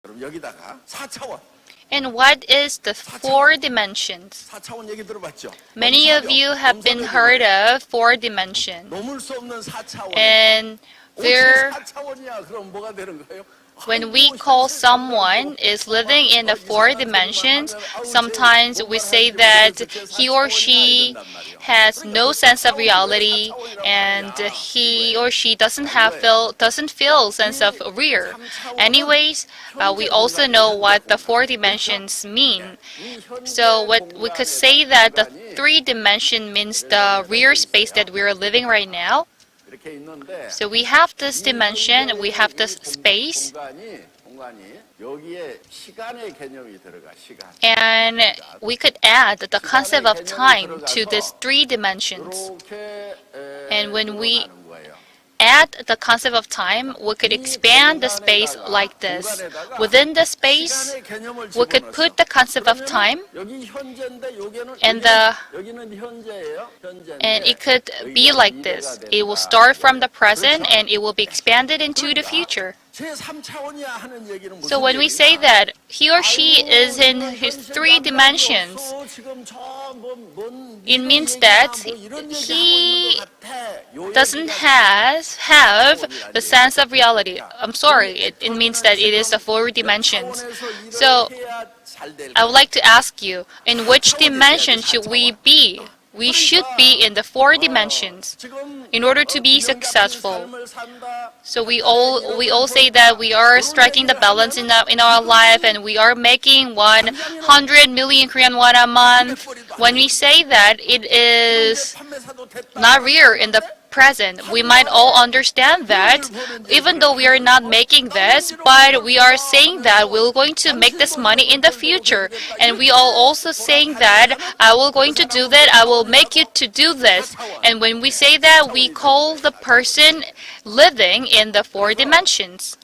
그럼 여기다가 4차원. And what is the four dimensions? 4차원 얘기 들어봤죠? Many of you have been heard of four dimensions. 넘을 수 없는 4차원. And there, 4차원이야. 그럼 뭐가 되는 거예요? when we call someone is living in the four dimensions, sometimes we say that he or she has no sense of reality and he or she doesn't feel sense of real. Anyways, we also know what the four dimensions mean. So what we could say that the three dimension means the real space that we are living right now. So we have this dimension, we have this space, and we could add the concept of time to these three dimensions. And when we add the concept of time, we could expand the space like this. Within the space, we could put the concept of time, and it could be like this. It will start from the present and it will be expanded into the future. So when we say that he or she is in his three dimensions, it means that he doesn't have the sense of reality. I'm sorry, it means that it is the four dimensions. So I would like to ask you, in which dimension should we be? We should be in the four dimensions in order to be successful. So we all say that we are striking the balance in our life and we are making 100 million Korean won a month. When we say that, it is not real in the present. We might all understand that even though we are not making this, but we are saying that we're going to make this money in the future. And we are also saying that I will going to do that, I will make you to do this. And when we say that, we call the person living in the four dimensions.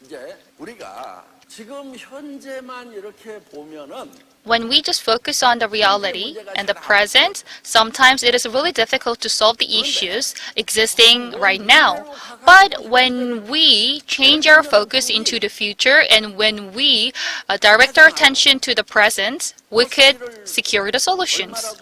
When we just focus on the reality and the present, sometimes it is really difficult to solve the issues existing right now. But when we change our focus into the future and when we direct our attention to the present, we could secure the solutions.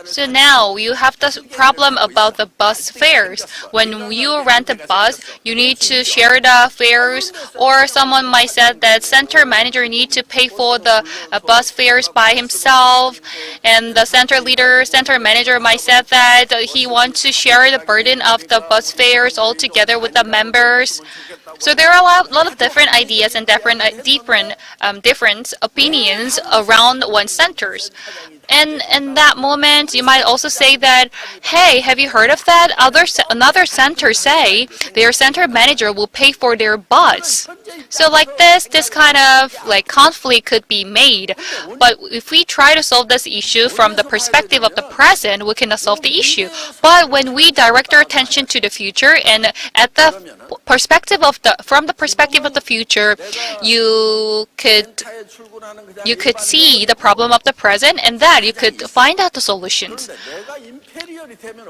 So now you have the problem about the bus fares. When you rent a bus, you need to share the fares, or someone might say that center manager need to pay for the bus fares by himself, and the center manager might say that he wants to share the burden of the bus fares all together with the members. So there are a lot of different ideas and different opinions around one centers. And in that moment, you might also say that, hey, have you heard of that? Another center say their center manager will pay for their bus. So like this kind of like conflict could be made. But if we try to solve this issue from the perspective of the present, we cannot solve the issue. But when we direct our attention to the future and at the from the perspective of the future, you could see the problem of the present, and that you could find out the solutions.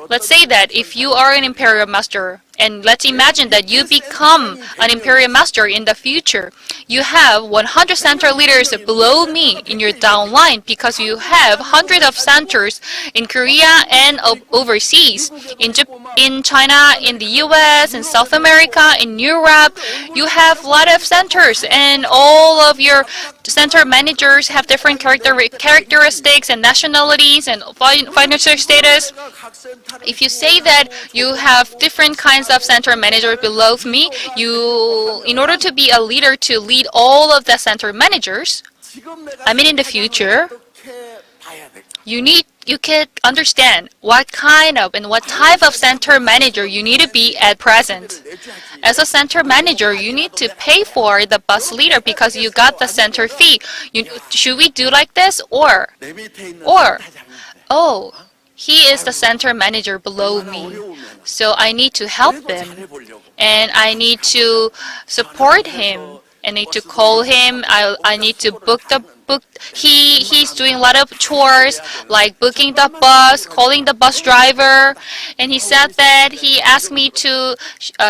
Let's say that if you are an imperial master, and let's imagine that you become an imperial master in the future. You have 100 center leaders below me in your downline because you have hundreds of centers in Korea and overseas. In China, in the US, in South America, in Europe, you have a lot of centers, and all of your center managers have different characteristics and nationalities and financial status. If you say that you have different kinds of center managers below me, in order to be a leader to lead all of the center managers, in the future, you can understand what kind of and what type of center manager you need to be at present. As a center manager, you need to pay for the bus leader because you got the center fee. Should we do like this or oh, he is the center manager below me, so I need to help him and I need to support him. I need to call him. I need to book the he's doing a lot of chores like booking the bus, calling the bus driver, and he said that he asked me to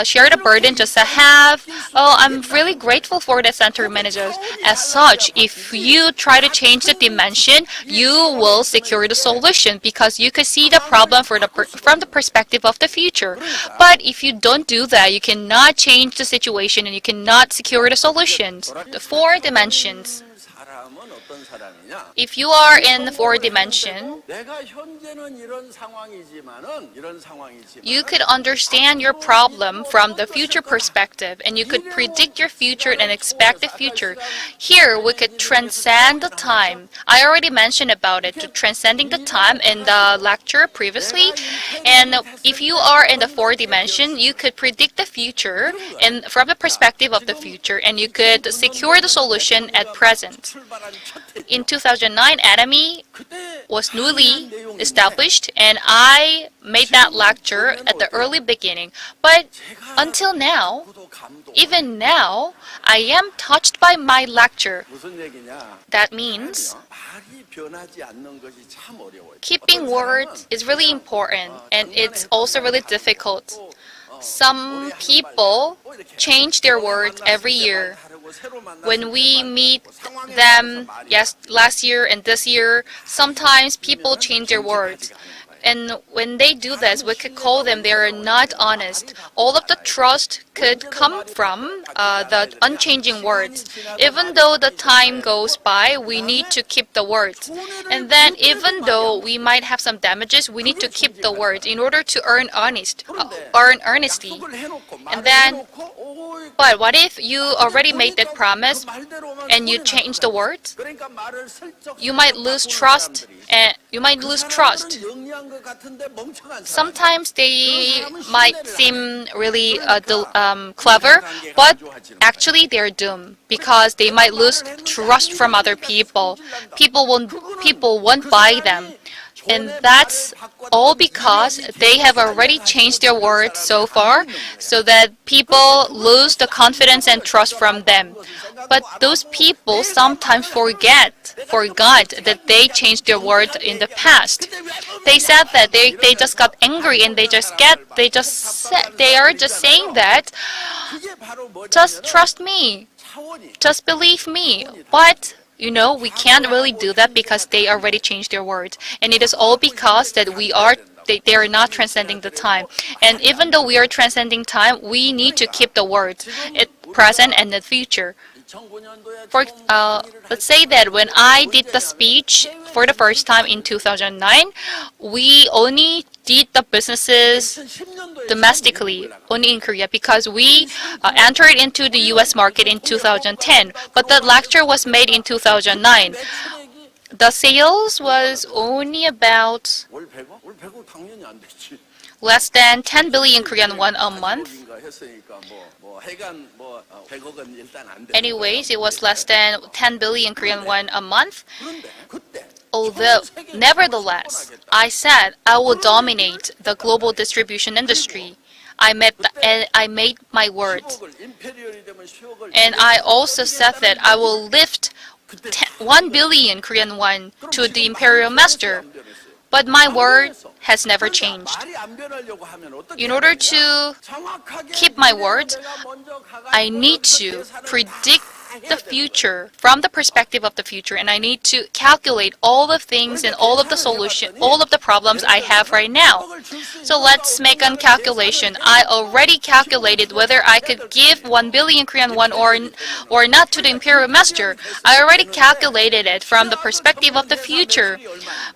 share the burden just a half. Oh, I'm really grateful for the center managers. As such, if you try to change the dimension, you will secure the solution because you could see the problem from the perspective of the future. But if you don't do that, you cannot change the situation and you cannot secure the solutions. The 4 dimensions. 사람은 어떤 사람이냐? If you are in the 4 dimension, 내가 현재는 이런 상황이지만은 you could understand your problem from the future perspective and you could predict your future and expect the future. Here, we could transcend the time. I already mentioned about it, to transcending the time in the lecture previously. And if you are in the 4 dimension, you could predict the future and from the perspective of the future and you could secure the solution at present. In 2009, ATOMY was newly established and I made that lecture at the early beginning. But until now, even now, I am touched by my lecture. That means keeping words is really important and it's also really difficult. Some people change their words every year. When we meet them last year and this year, sometimes people change their words. And when they do this, we could call them they are not honest. All of the trust could come from the unchanging words. Even though the time goes by, we need to keep the words. And then even though we might have some damages, we need to keep the words in order to earn earnestly. And then, but what if you already made that promise and you change the words? You might lose trust. Sometimes they might seem really clever, but actually they're doomed because they might lose trust from other people. People won't buy them. And that's all because they have already changed their words so far so that people lose the confidence and trust from them. But those people sometimes forgot that they changed their words in the past. They said that they just got angry and they are just saying that just trust me, just believe me. But we can't really do that because they already changed their words. And it is all because that they are not transcending the time. And even though we are transcending time, we need to keep the words at present and the future. Let's say that when I did the speech for the first time in 2009, we only did the businesses domestically, only in Korea, because we entered into the US market in 2010. But the lecture was made in 2009. The sales was only about less than 10 billion Korean won a month. Anyways, it was less than 10 billion Korean won a month. Although, nevertheless, I said I will dominate the global distribution industry. I made my words. And I also said that I will lift 1 billion Korean won to the imperial master. But my word has never changed. In order to keep my word, I need to predict the future from the perspective of the future, and I need to calculate all the things and all of the problems I have right now. So let's make a calculation. I already calculated whether I could give 1 billion Korean won or not to the imperial master. I already calculated it from the perspective of the future.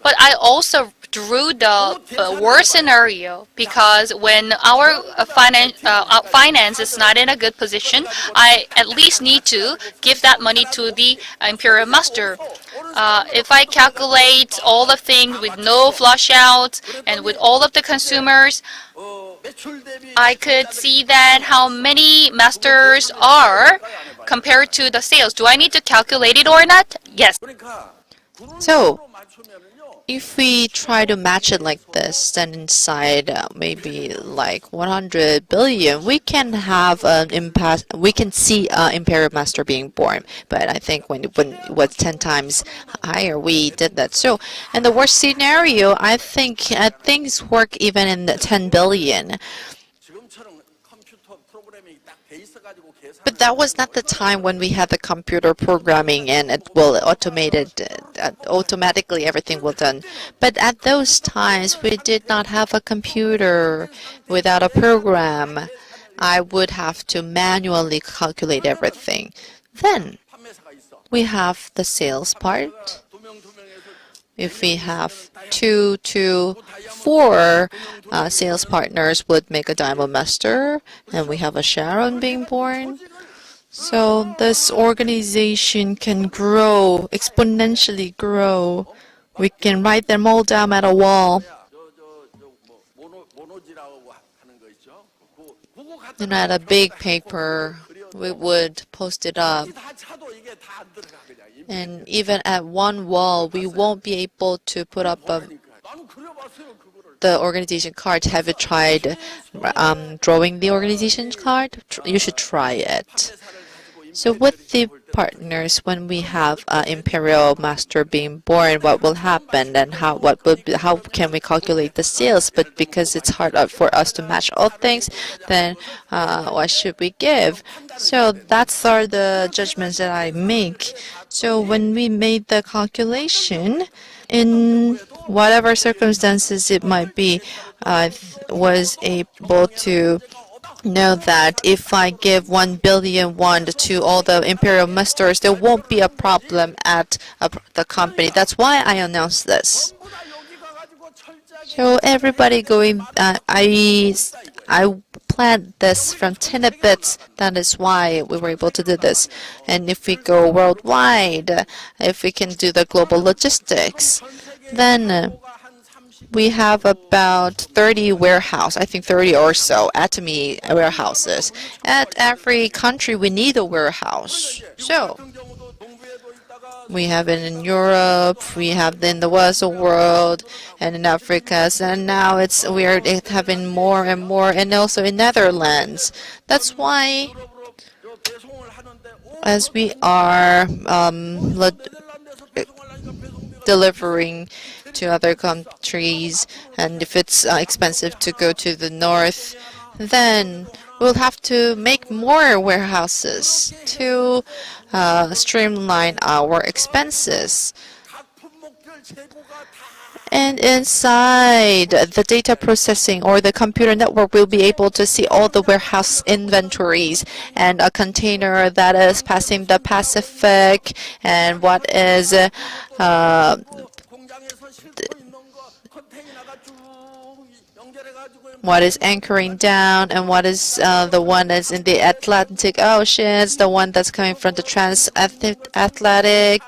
But I also drew the worst scenario because when our finance is not in a good position, I at least need to give that money to the imperial master. If I calculate all the things with no flush out and with all of the consumers, I could see that how many masters are compared to the sales. Do I need to calculate it or not? Yes. So, If we try to match it like this, then inside maybe like 100 billion, we can have an impact. We can see Imperial Master being born. But I think when it was 10 times higher, we did that. So in the worst scenario, I think things work even in the 10 billion. 지금처럼 컴퓨터 프로그래밍이 딱 돼 있어가지고 계산. But that was not the time when we had the computer programming and it will automatically everything will done. But at those times, we did not have a computer without a program. I would have to manually calculate everything. Then 판매사가 있어. we have the sales part. If we have 2 to 4 sales partners would make a Diamond Master, and we have a Sharon being born. So this organization can grow, exponentially grow. We can write them all down at a wall. 모노지라고 하는 거 있죠. 그거 갖다 And at a big paper, we would post it up. 다 차도 이게 다 안 들어가 그냥. And even at one wall, we won't be able to put up 나는 그려봤어요 그거를. the organization card. Have you tried drawing the organization card? You should try it. So with the partners, when we have Imperial Master being born, what will happen and how can we calculate the sales? But because it's hard for us to match all things, then what should we give? So that's are the judgments that I make. So when we made the calculation, in whatever circumstances it might be, I was able to know that if I give 1 billion won to all the Imperial Masters, there won't be a problem at the company. That's why I announced this. So everybody going, I planned this from tinabits. That is why we were able to do this. And if we go worldwide, if we can do the global logistics, then we have about 30 warehouses, I think 30 or so, ATOMY warehouses. At every country, we need a warehouse. So we have it in Europe, we have it in the Western world, and in Africa. And now we are having more and more, and also in Netherlands. That's why, as we are delivering to other countries, and if it's expensive to go to the north, then we'll have to make more warehouses to streamline our expenses. And inside the data processing or the computer network, we'll be able to see all the warehouse inventories and a container that is passing the Pacific and what is anchoring down and what is the one that's in the Atlantic Oceans, the one that's coming from the Trans-Atlantic,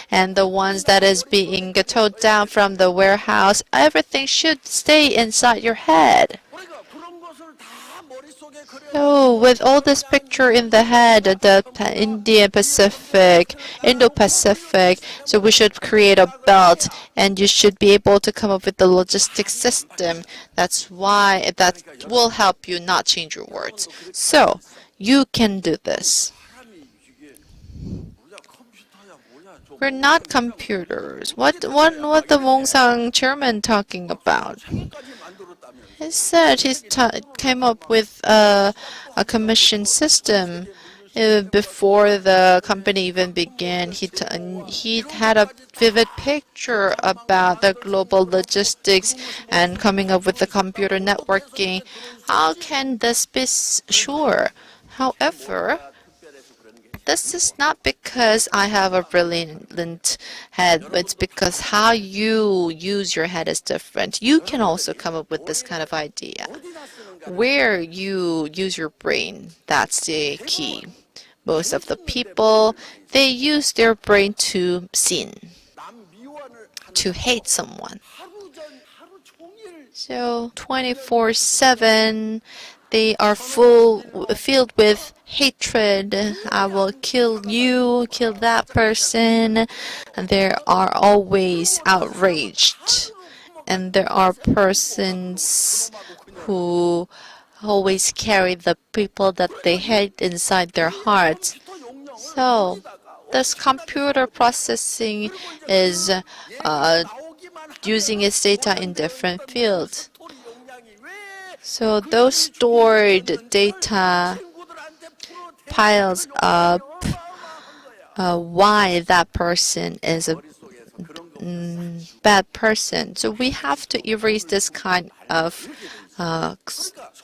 and the ones that is being towed down from the warehouse. Everything should stay inside your head. So with all this picture in the head, the Indo-Pacific, so we should create a belt, and you should be able to come up with the logistics system. That's why that will help you not change your words. So you can do this. We're not computers. What the Mongsang chairman talking about? He said he came up with a commission system before the company even began. He had a vivid picture about the global logistics and coming up with the computer networking. How can this be sure? However, this is not because I have a brilliant head, but it's because how you use your head is different. You can also come up with this kind of idea. Where you use your brain, that's the key. Most of the people, they use their brain to sin, to hate someone. So 24/7, They are filled with hatred. I will kill you, kill that person. And they are always outraged. And there are persons who always carry the people that they hate inside their hearts. So, this computer processing is using its data in different fields. So those stored data piles up why that person is a bad person. So we have to erase this kind of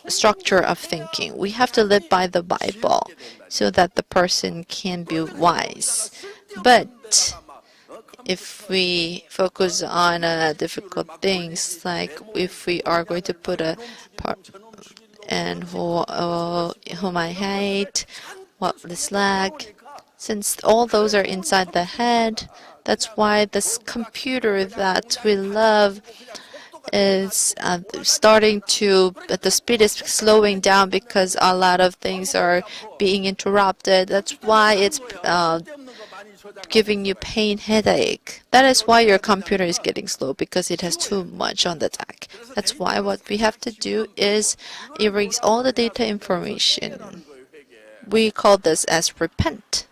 structure of thinking. We have to live by the Bible so that the person can be wise. But if we focus on difficult things, like if we are going to put a part and whom I hate, what dislike, since all those are inside the head, that's why this computer that we love is starting to, the speed is slowing down because a lot of things are being interrupted. That's why it's giving you pain, headache. That is why your computer is getting slow, because it has too much on the deck. That's why what we have to do is erase all the data information. We call this as repent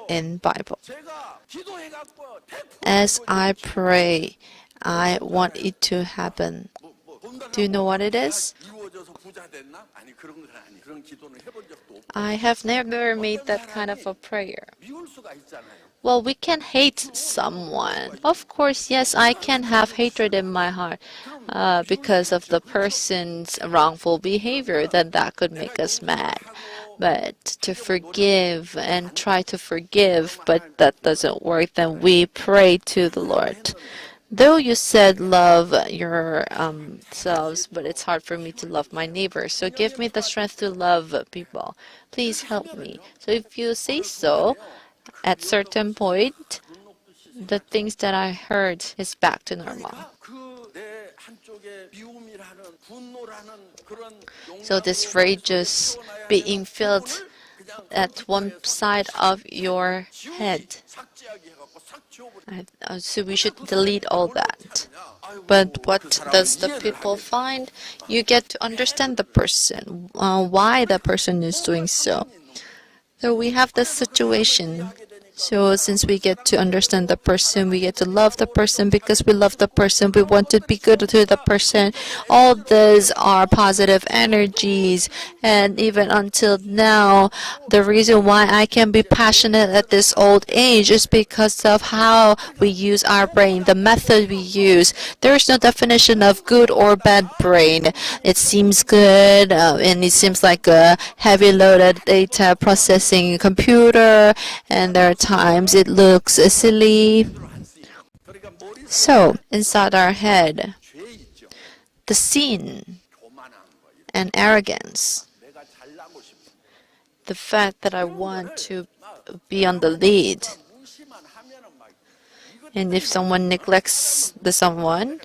in Bible. As I pray, I want it to happen. Do you know what it is? I have never made that kind of a prayer. Well, we can hate someone. Of course, yes, I can have hatred in my heart because of the person's wrongful behavior, then that could make us mad. But to forgive and try to forgive, but that doesn't work, then we pray to the Lord. Though you said love yourselves, but it's hard for me to love my neighbor. So give me the strength to love people. Please help me. So if you say so, at certain point, the things that I heard is back to normal. So this rage is being filled at one side of your head. So we should delete all that. But what does the people find? You get to understand the person, why the person is doing so. So we have this situation. So since we get to understand the person, we get to love the person. Because we love the person, we want to be good to the person. All these are positive energies. And even until now, the reason why I can be passionate at this old age is because of how we use our brain, the method we use. There is no definition of good or bad brain. It seems good, and it seems like a heavy loaded data processing computer, and there are times it looks silly. So, inside our head, the sin and arrogance, the fact that I want to be on the lead, and if someone neglects someone,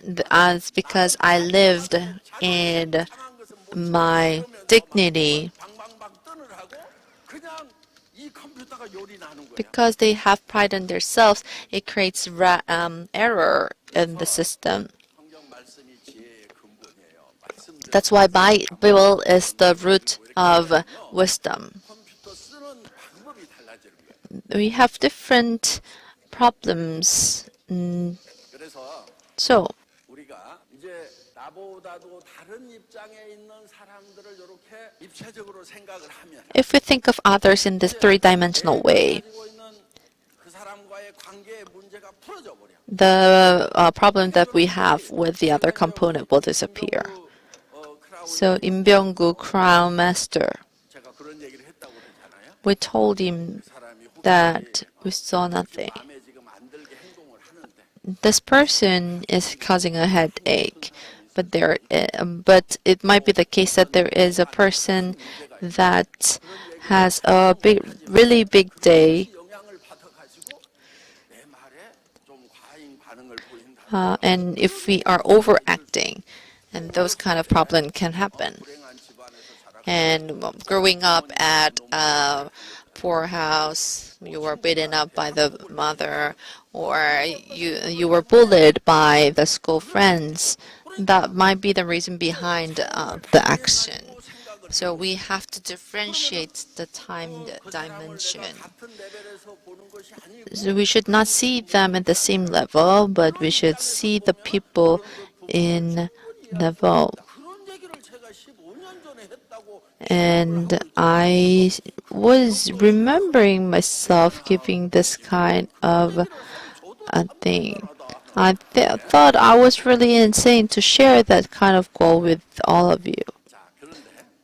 it's because I lived in my dignity. Because they have pride in themselves, it creates error in the system. That's why Bible is the root of wisdom. We have different problems. So, if we think of others in this three-dimensional way, the problem that we have with the other component will disappear. So, Lim Byeong-gu Crown Master, we told him that we saw nothing. This person is causing a headache, but it might be the case that there is a person that has a really big day, and if we are overacting, And those kind of problems can happen. And growing up at a poor house, you were beaten up by the mother, or you were bullied by the school friends. That might be the reason behind the action. So we have to differentiate the time dimension. So we should not see them at the same level, but we should see the people in level. And I was remembering myself giving this kind of a thing. I thought I was really insane to share that kind of goal with all of you.